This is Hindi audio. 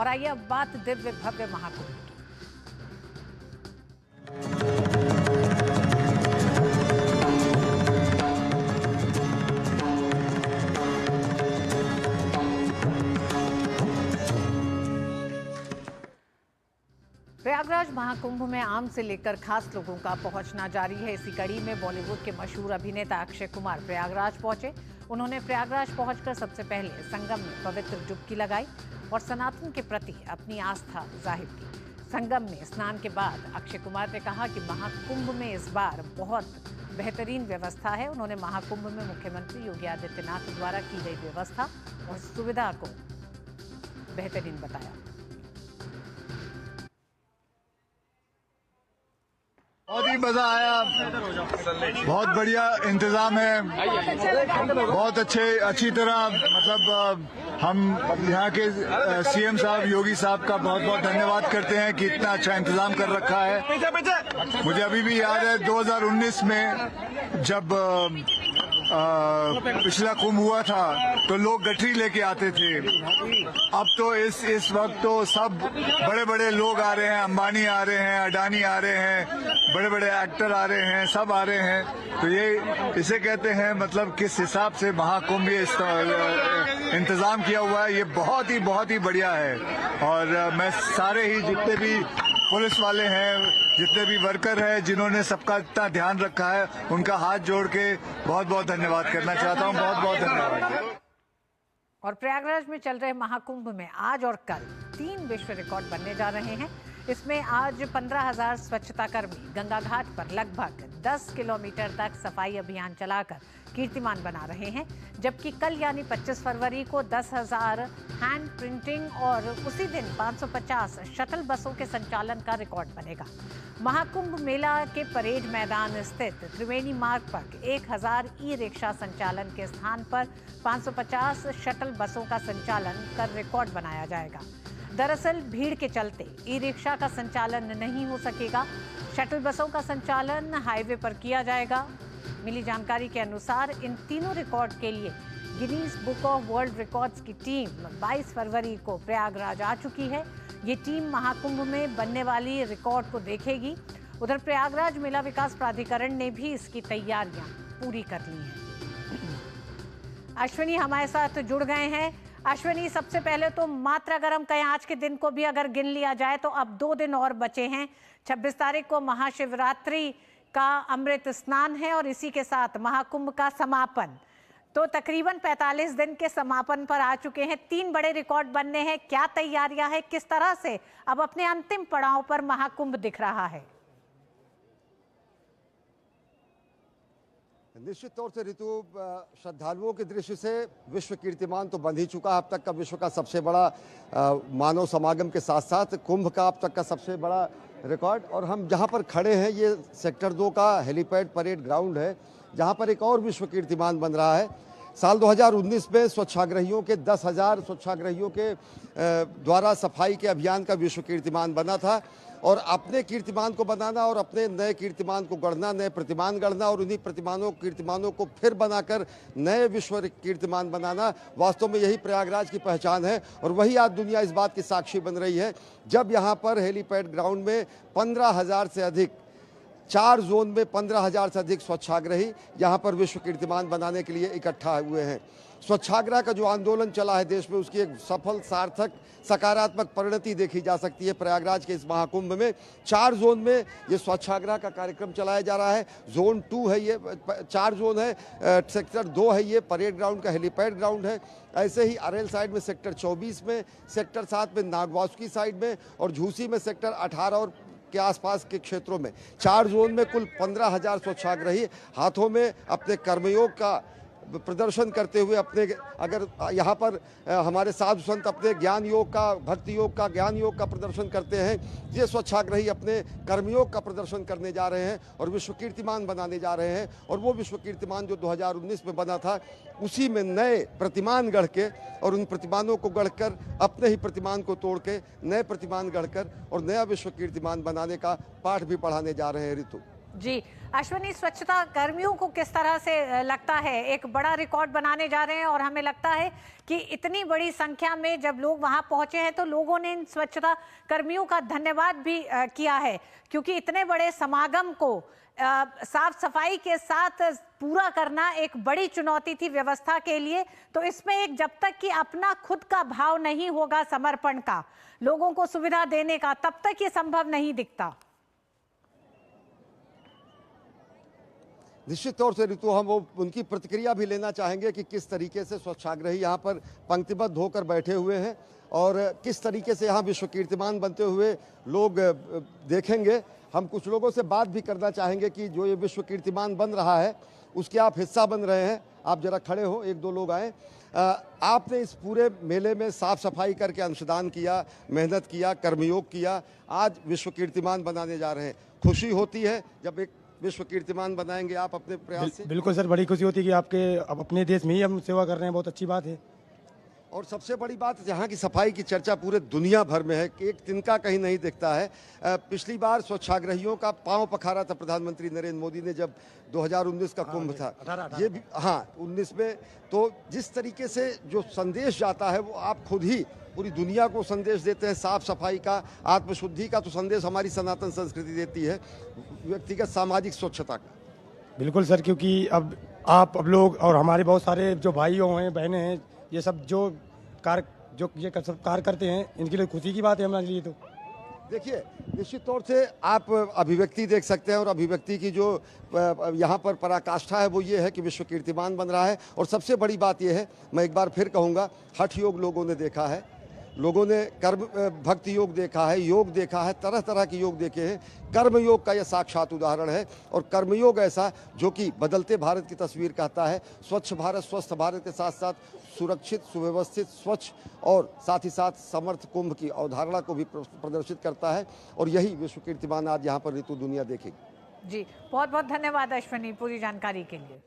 और आइए अब बात दिव्य भव्य महाकुंभ की। प्रयागराज महाकुंभ में आम से लेकर खास लोगों का पहुंचना जारी है। इसी कड़ी में बॉलीवुड के मशहूर अभिनेता अक्षय कुमार प्रयागराज पहुंचे। उन्होंने प्रयागराज पहुंचकर सबसे पहले संगम में पवित्र डुबकी लगाई और सनातन के प्रति अपनी आस्था जाहिर की। संगम में स्नान के बाद अक्षय कुमार ने कहा कि महाकुंभ में इस बार बहुत बेहतरीन व्यवस्था है। उन्होंने महाकुंभ में मुख्यमंत्री योगी आदित्यनाथ द्वारा की गई व्यवस्था और सुविधा को बेहतरीन बताया। बहुत ही मजा आया, बहुत बढ़िया इंतजाम है, बहुत अच्छी तरह मतलब हम यहाँ के सीएम साहब योगी साहब का बहुत बहुत धन्यवाद करते हैं कि इतना अच्छा इंतजाम कर रखा है। मुझे अभी भी याद है 2019 में जब पिछला कुंभ हुआ था तो लोग गठरी लेके आते थे। अब तो इस वक्त तो सब बड़े बड़े लोग आ रहे हैं, अंबानी आ रहे हैं, अडानी आ रहे हैं, बड़े बड़े एक्टर आ रहे हैं, सब आ रहे हैं। तो ये इसे कहते हैं मतलब किस हिसाब से महाकुंभ ये इंतजाम किया हुआ है, ये बहुत ही बढ़िया है। और मैं सारे ही जितने भी पुलिस वाले हैं, जितने भी वर्कर हैं, जिन्होंने सबका इतना ध्यान रखा है, उनका हाथ जोड़ के बहुत बहुत धन्यवाद करना चाहता हूँ। बहुत बहुत धन्यवाद। और प्रयागराज में चल रहे महाकुंभ में आज और कल 3 विश्व रिकॉर्ड बनने जा रहे हैं। इसमें आज 15,000 स्वच्छता कर्मी गंगा घाट पर लगभग 10 किलोमीटर तक सफाई अभियान चलाकर कीर्तिमान बना रहे हैं, जबकि कल यानी 25 फरवरी को 10,000 हैंड प्रिंटिंग और उसी दिन 550 शटल बसों के संचालन का रिकॉर्ड बनेगा। महाकुंभ मेला के परेड मैदान स्थित त्रिवेणी मार्ग पर 1000 ई रिक्शा संचालन के स्थान पर 550 शटल बसों का संचालन कर रिकॉर्ड बनाया जाएगा। दरअसल भीड़ के चलते ई रिक्शा का संचालन नहीं हो सकेगा। शटल बसों का संचालन हाईवे पर किया जाएगा। मिली जानकारी के अनुसार इन तीनों रिकॉर्ड के लिए Guinness book of world records की टीम 22 फरवरी को प्रयागराज आ चुकी है। ये टीम महाकुंभ में बनने वाली रिकॉर्ड को देखेगी। उधर प्रयागराज मेला विकास प्राधिकरण ने भी इसकी तैयारियां पूरी कर ली हैं। अश्विनी हमारे साथ जुड़ गए हैं। अश्विनी, सबसे पहले तो मात्रा गर्म कहें, आज के दिन को भी अगर गिन लिया जाए तो अब 2 दिन और बचे हैं। 26 तारीख को महाशिवरात्रि का अमृत स्नान है और इसी के साथ महाकुंभ का समापन। तो तकरीबन 45 दिन के समापन पर आ चुके हैं। 3 बड़े रिकॉर्ड बनने हैं। क्या तैयारियां हैं? किस तरह से अब अपने अंतिम पड़ाव पर महाकुंभ दिख रहा है? निश्चित तौर से ऋतु, श्रद्धालुओं के दृष्टि से विश्व कीर्तिमान तो बन ही चुका है। अब तक का विश्व का सबसे बड़ा मानव समागम के साथ साथ कुंभ का अब तक का सबसे बड़ा रिकॉर्ड। और हम जहां पर खड़े हैं ये सेक्टर 2 का हेलीपैड परेड ग्राउंड है, जहां पर एक और विश्व कीर्तिमान बन रहा है। साल 2019 में स्वच्छाग्रहियों के 10,000 स्वच्छाग्रहियों के द्वारा सफाई के अभियान का विश्व कीर्तिमान बना था। और अपने कीर्तिमान को बनाना और अपने नए कीर्तिमान को गढ़ना, नए प्रतिमान गढ़ना और उन्हीं कीर्तिमानों को फिर बनाकर नए विश्व कीर्तिमान बनाना, वास्तव में यही प्रयागराज की पहचान है। और वही आज दुनिया इस बात की साक्षी बन रही है जब यहाँ पर हेलीपैड ग्राउंड में 15,000 से अधिक, 4 जोन में 15,000 से अधिक स्वच्छाग्रही यहाँ पर विश्व कीर्तिमान बनाने के लिए इकट्ठा हुए हैं। स्वच्छाग्रह का जो आंदोलन चला है देश में, उसकी एक सफल, सार्थक, सकारात्मक परिणति देखी जा सकती है प्रयागराज के इस महाकुंभ में। 4 जोन में ये स्वच्छाग्रह का कार्यक्रम चलाया जा रहा है। जोन 2 है, ये 4 जोन है। सेक्टर 2 है, ये परेड ग्राउंड का हेलीपैड ग्राउंड है। ऐसे ही अरेल साइड में सेक्टर 24 में, सेक्टर 7 में नागवासुकी साइड में और झूसी में सेक्टर 18 और के आसपास के क्षेत्रों में 4 जोन में कुल 15,000 स्वच्छाग्रही हाथों में अपने कर्मयोग का प्रदर्शन करते हुए, अपने अगर यहाँ पर हमारे साधु संत अपने ज्ञान योग का, भक्ति योग का, ज्ञान योग का प्रदर्शन करते हैं, ये स्वच्छाग्रही अपने कर्मयोग का प्रदर्शन करने जा रहे हैं और विश्व कीर्तिमान बनाने जा रहे हैं। और वो विश्व कीर्तिमान जो 2019 में बना था, उसी में नए प्रतिमान गढ़ के और उन प्रतिमानों को गढ़कर, अपने ही प्रतिमान को तोड़ के नए प्रतिमान गढ़कर और नया विश्व कीर्तिमान बनाने का पाठ भी पढ़ाने जा रहे हैं। ऋतु, जी, अश्विनी, स्वच्छता कर्मियों को किस तरह से लगता है एक बड़ा रिकॉर्ड बनाने जा रहे हैं, और हमें लगता है कि इतनी बड़ी संख्या में जब लोग वहां पहुंचे हैं तो लोगों ने इन स्वच्छता कर्मियों का धन्यवाद भी किया है, क्योंकि इतने बड़े समागम को साफ सफाई के साथ पूरा करना एक बड़ी चुनौती थी व्यवस्था के लिए। तो इसमें एक जब तक कि अपना खुद का भाव नहीं होगा समर्पण का, लोगों को सुविधा देने का, तब तक ये संभव नहीं दिखता। निश्चित तौर से ऋतु, हम वो उनकी प्रतिक्रिया भी लेना चाहेंगे कि किस तरीके से स्वच्छाग्रही यहाँ पर पंक्तिबद्ध होकर बैठे हुए हैं और किस तरीके से यहाँ विश्व कीर्तिमान बनते हुए लोग देखेंगे। हम कुछ लोगों से बात भी करना चाहेंगे कि जो ये विश्व कीर्तिमान बन रहा है उसके आप हिस्सा बन रहे हैं। आप जरा खड़े हो, एक दो लोग आए। आपने इस पूरे मेले में साफ सफाई करके अंशदान किया, मेहनत किया, कर्मयोग किया, आज विश्व कीर्तिमान बनाने जा रहे हैं। खुशी होती है जब एक विश्व कीर्तिमान बनाएंगे आप अपने प्रयास से? बिल्कुल सर, बड़ी खुशी होती है कि आपके अब अपने देश में ही हम सेवा कर रहे हैं, बहुत अच्छी बात है। और सबसे बड़ी बात, यहाँ की सफाई की चर्चा पूरे दुनिया भर में है कि एक तिनका कहीं नहीं दिखता है। पिछली बार स्वच्छाग्रहियों का पांव पखारा था प्रधानमंत्री नरेंद्र मोदी ने जब 2019 का कुंभ था, ये भी 19 में। तो जिस तरीके से जो संदेश जाता है वो आप खुद ही पूरी दुनिया को संदेश देते हैं। साफ सफाई का, आत्मशुद्धि का तो संदेश हमारी सनातन संस्कृति देती है, व्यक्तिगत सामाजिक स्वच्छता का। बिल्कुल सर, क्योंकि अब लोग और हमारे बहुत सारे जो भाइयों हैं, बहनें हैं, ये सब जो सब कार्य करते हैं, इनके लिए खुशी की बात है हमारे लिए। तो देखिए, निश्चित तौर से आप अभिव्यक्ति देख सकते हैं और अभिव्यक्ति की जो यहाँ पर पराकाष्ठा है वो ये है कि विश्व कीर्तिमान बन रहा है। और सबसे बड़ी बात ये है, मैं एक बार फिर कहूँगा, हठ योग लोगों ने देखा है, लोगों ने कर्म भक्ति योग देखा है, योग देखा है, तरह तरह के योग देखे हैं। कर्म योग का यह साक्षात उदाहरण है। और कर्मयोग ऐसा जो कि बदलते भारत की तस्वीर कहता है। स्वच्छ भारत, स्वस्थ भारत के साथ साथ सुरक्षित, सुव्यवस्थित, स्वच्छ और साथ ही साथ समर्थ कुंभ की अवधारणा को भी प्रदर्शित करता है। और यही विश्व कीर्तिमान आज यहाँ पर ऋतु दुनिया देखेगी। जी, बहुत बहुत धन्यवाद अश्विनी पूरी जानकारी के लिए।